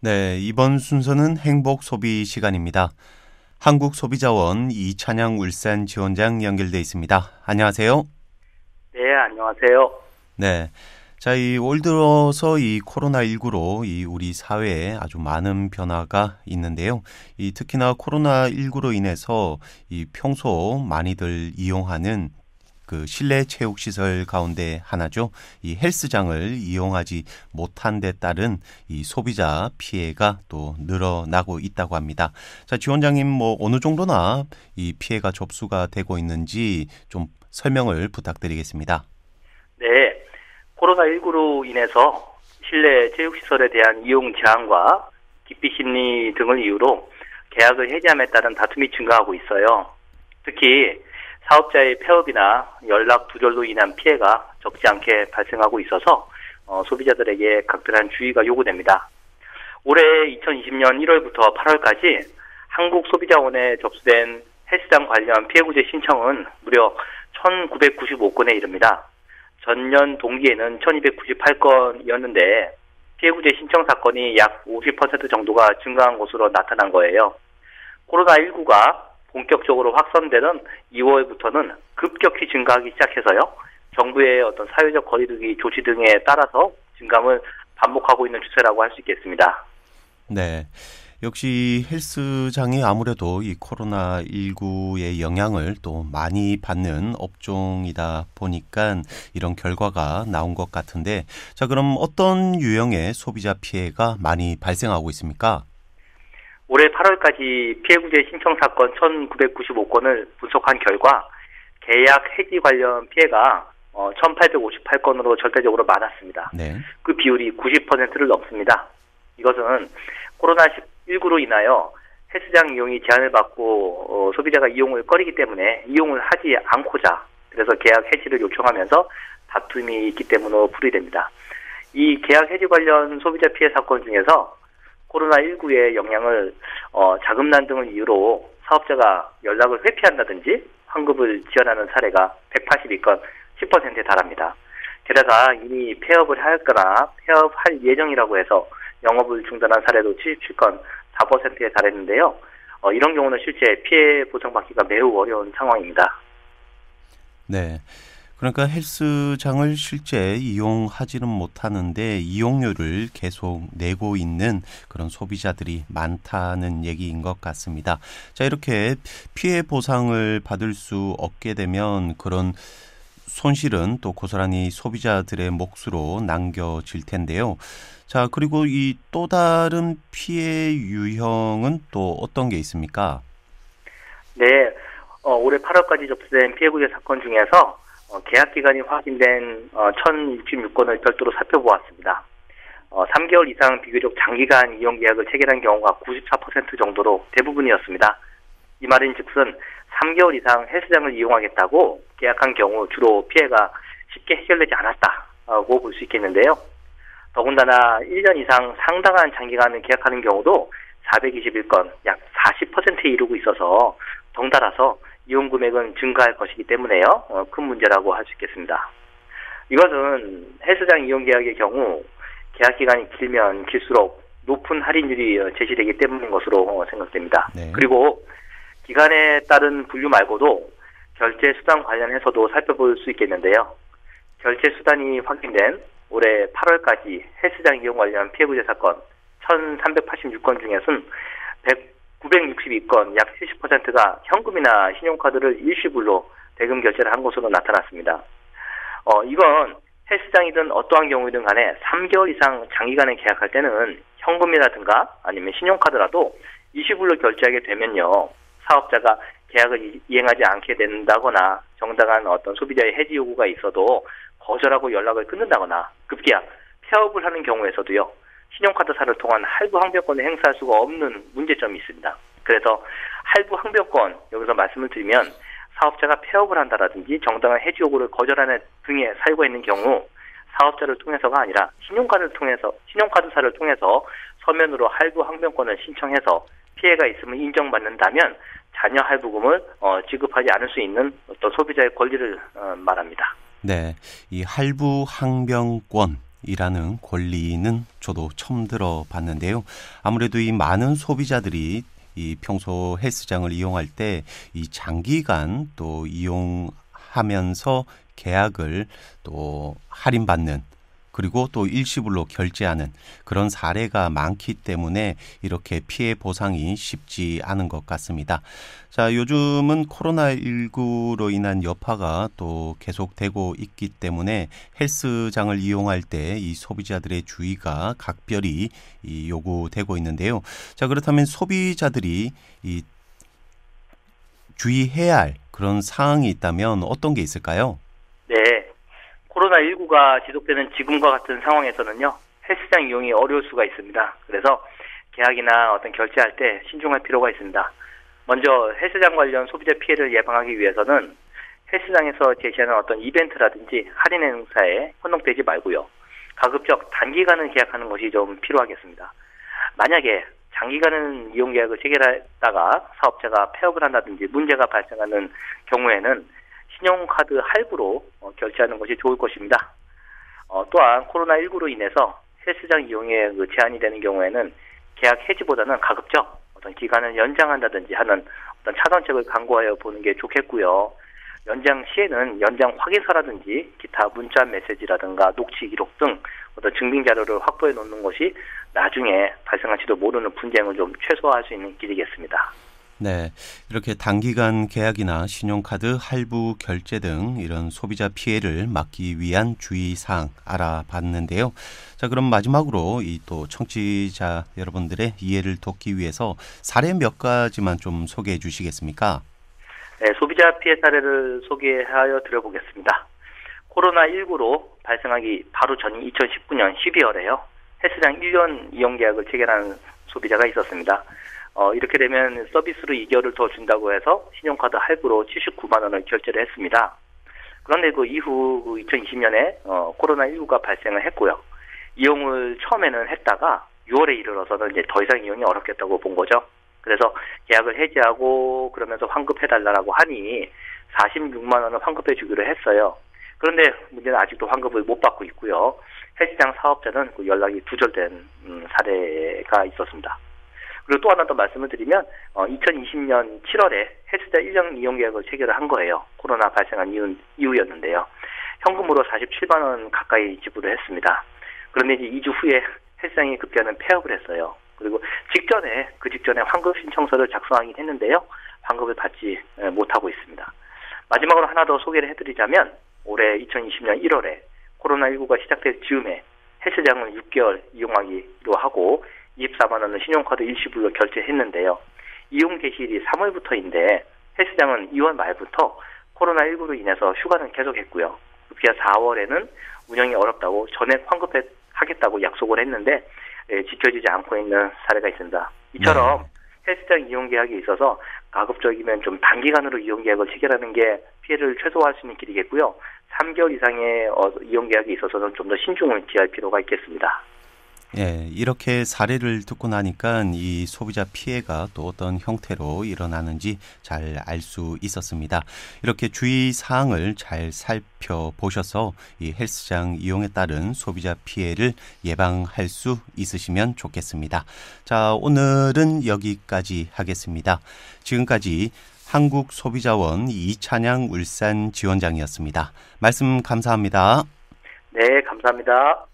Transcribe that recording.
네, 이번 순서는 행복 소비 시간입니다. 한국소비자원 이찬양 울산 지원장 연결돼 있습니다. 안녕하세요. 네, 안녕하세요. 네. 자, 올 들어서 이 코로나19로 우리 사회에 아주 많은 변화가 있는데요. 특히나 코로나19로 인해서 평소 많이들 이용하는 그 실내 체육 시설 가운데 하나죠. 이 헬스장을 이용하지 못한 데 따른 이 소비자 피해가 또 늘어나고 있다고 합니다. 자, 지원장님 어느 정도나 이 피해가 접수가 되고 있는지 좀 설명을 부탁드리겠습니다. 네, 코로나19로 인해서 실내 체육시설에 대한 이용 제한과 기피 심리 등을 이유로 계약을 해지함에 따른 다툼이 증가하고 있어요. 특히 사업자의 폐업이나 연락 두절로 인한 피해가 적지 않게 발생하고 있어서 소비자들에게 각별한 주의가 요구됩니다. 올해 2020년 1월부터 8월까지 한국소비자원에 접수된 헬스장 관련 피해구제 신청은 무려 1,995건에 이릅니다. 전년 동기에는 1,298건이었는데 피해구제 신청 사건이 약 50% 정도가 증가한 것으로 나타난 거예요. 코로나19가 본격적으로 확산되는 2월부터는 급격히 증가하기 시작해서요. 정부의 어떤 사회적 거리두기 조치 등에 따라서 증감을 반복하고 있는 추세라고 할 수 있겠습니다. 네. 역시 헬스장이 아무래도 이 코로나19의 영향을 또 많이 받는 업종이다 보니까 이런 결과가 나온 것 같은데, 자, 그럼 어떤 유형의 소비자 피해가 많이 발생하고 있습니까? 올해 8월까지 피해구제 신청 사건 1,995건을 분석한 결과 계약 해지 관련 피해가 1,858건으로 절대적으로 많았습니다. 네. 그 비율이 90%를 넘습니다. 이것은 코로나19로 인하여 헬스장 이용이 제한을 받고 소비자가 이용을 꺼리기 때문에 이용을 하지 않고자 그래서 계약 해지를 요청하면서 다툼이 있기 때문으로 풀이됩니다. 이 계약 해지 관련 소비자 피해 사건 중에서 코로나19의 영향을 자금난 등을 이유로 사업자가 연락을 회피한다든지 환급을 지연하는 사례가 182건 10%에 달합니다. 게다가 이미 폐업을 하였거나 폐업할 예정이라고 해서 영업을 중단한 사례도 77건 4%에 달했는데요. 이런 경우는 실제 피해 보상받기가 매우 어려운 상황입니다. 네. 그러니까 헬스장을 실제 이용하지는 못하는데 이용료를 계속 내고 있는 그런 소비자들이 많다는 얘기인 것 같습니다. 자, 이렇게 피해 보상을 받을 수 없게 되면 그런 손실은 또 고스란히 소비자들의 몫으로 남겨질 텐데요. 자, 그리고 이 또 다른 피해 유형은 또 어떤 게 있습니까? 네, 올해 8월까지 접수된 피해구제 사건 중에서 계약 기간이 확인된 1,066건을 별도로 살펴보았습니다. 3개월 이상 비교적 장기간 이용 계약을 체결한 경우가 94% 정도로 대부분이었습니다. 이 말인즉슨 3개월 이상 헬스장을 이용하겠다고 계약한 경우 주로 피해가 쉽게 해결되지 않았다고 볼 수 있겠는데요. 더군다나 1년 이상 상당한 장기간을 계약하는 경우도 421건, 약 40%에 이르고 있어서 덩달아서 이용 금액은 증가할 것이기 때문에요. 큰 문제라고 할 수 있겠습니다. 이것은 헬스장 이용 계약의 경우 계약 기간이 길면 길수록 높은 할인율이 제시되기 때문인 것으로 생각됩니다. 네. 그리고 기간에 따른 분류 말고도 결제 수단 관련해서도 살펴볼 수 있겠는데요. 결제 수단이 확인된 올해 8월까지 헬스장 이용 관련 피해구제 사건 1,386건 중에서는 962건, 약 70%가 현금이나 신용카드를 일시불로 대금 결제를 한 것으로 나타났습니다. 이건 헬스장이든 어떠한 경우이든 간에 3개월 이상 장기간에 계약할 때는 현금이라든가 아니면 신용카드라도 일시불로 결제하게 되면요. 사업자가 계약을 이행하지 않게 된다거나 정당한 어떤 소비자의 해지 요구가 있어도 거절하고 연락을 끊는다거나 급기야 폐업을 하는 경우에서도요. 신용카드사를 통한 할부 항변권을 행사할 수가 없는 문제점이 있습니다. 그래서 할부 항변권, 여기서 말씀을 드리면 사업자가 폐업을 한다라든지 정당한 해지 요구를 거절하는 등의 사유가 있는 경우 사업자를 통해서가 아니라 신용카드사를 통해서 서면으로 할부 항변권을 신청해서 피해가 있으면 인정받는다면 자녀 할부금을 지급하지 않을 수 있는 어떤 소비자의 권리를 말합니다. 네, 이 할부 항변권 이라는 권리는 저도 처음 들어봤는데요. 아무래도 이 많은 소비자들이 이 평소 헬스장을 이용할 때 이 장기간 또 이용하면서 계약을 또 할인받는 그리고 또 일시불로 결제하는 그런 사례가 많기 때문에 이렇게 피해 보상이 쉽지 않은 것 같습니다. 자, 요즘은 코로나19로 인한 여파가 또 계속되고 있기 때문에 헬스장을 이용할 때 이 소비자들의 주의가 각별히 요구되고 있는데요. 자, 그렇다면 소비자들이 이 주의해야 할 그런 사항이 있다면 어떤 게 있을까요? 네. 코로나19가 지속되는 지금과 같은 상황에서는요, 헬스장 이용이 어려울 수가 있습니다. 그래서 계약이나 어떤 결제할 때 신중할 필요가 있습니다. 먼저 헬스장 관련 소비자 피해를 예방하기 위해서는 헬스장에서 제시하는 어떤 이벤트라든지 할인 행사에 혼동되지 말고요. 가급적 단기간은 계약하는 것이 좀 필요하겠습니다. 만약에 장기간은 이용 계약을 체결했다가 사업자가 폐업을 한다든지 문제가 발생하는 경우에는 신용카드 할부로 결제하는 것이 좋을 것입니다. 또한 코로나19로 인해서 헬스장 이용에 제한이 되는 경우에는 계약 해지보다는 가급적 어떤 기간을 연장한다든지 하는 어떤 차선책을 강구하여 보는 게 좋겠고요. 연장 시에는 연장 확인서라든지 기타 문자 메시지라든가 녹취 기록 등 어떤 증빙 자료를 확보해 놓는 것이 나중에 발생할지도 모르는 분쟁을 좀 최소화할 수 있는 길이겠습니다. 네, 이렇게 단기간 계약이나 신용카드 할부 결제 등 이런 소비자 피해를 막기 위한 주의사항 알아봤는데요. 자, 그럼 마지막으로 이 또 청취자 여러분들의 이해를 돕기 위해서 사례 몇 가지만 좀 소개해 주시겠습니까? 네, 소비자 피해 사례를 소개하여 드려보겠습니다. 코로나19로 발생하기 바로 전인 2019년 12월에요. 헬스장 1년 이용 계약을 체결한 소비자가 있었습니다. 이렇게 되면 서비스로 2개월을 더 준다고 해서 신용카드 할부로 79만 원을 결제를 했습니다. 그런데 그 이후 2020년에 코로나19가 발생을 했고요. 이용을 처음에는 했다가 6월에 이르러서는 이제 더 이상 이용이 어렵겠다고 본 거죠. 그래서 계약을 해지하고 그러면서 환급해달라고 하니 46만 원을 환급해 주기로 했어요. 그런데 문제는 아직도 환급을 못 받고 있고요. 헬스장 사업자는 그 연락이 두절된 사례가 있었습니다. 그리고 또 하나 더 말씀을 드리면 2020년 7월에 헬스장 1년 이용 계약을 체결을 한 거예요. 코로나 발생한 이후였는데요. 현금으로 47만 원 가까이 지불을 했습니다. 그런데 이제 2주 후에 헬스장이 급기야는 폐업을 했어요. 그리고 그 직전에 환급 신청서를 작성하긴 했는데요. 환급을 받지 못하고 있습니다. 마지막으로 하나 더 소개를 해드리자면 올해 2020년 1월에 코로나19가 시작될 즈음에 헬스장을 6개월 이용하기로 하고 24만 원을 신용카드 일시불로 결제했는데요. 이용 개시일이 3월부터인데 헬스장은 2월 말부터 코로나19로 인해서 휴관을 계속했고요. 급기야 4월에는 운영이 어렵다고 전액 환급하겠다고 약속을 했는데 지켜지지 않고 있는 사례가 있습니다. 이처럼 헬스장 이용 계약에 있어서 가급적이면 좀 단기간으로 이용 계약을 체결하는 게 피해를 최소화할 수 있는 길이겠고요. 3개월 이상의 이용 계약에 있어서는 좀 더 신중을 기할 필요가 있겠습니다. 예, 이렇게 사례를 듣고 나니까 이 소비자 피해가 또 어떤 형태로 일어나는지 잘 알 수 있었습니다. 이렇게 주의 사항을 잘 살펴보셔서 이 헬스장 이용에 따른 소비자 피해를 예방할 수 있으시면 좋겠습니다. 자, 오늘은 여기까지 하겠습니다. 지금까지 한국소비자원 이찬양 울산 지원장이었습니다. 말씀 감사합니다. 네, 감사합니다.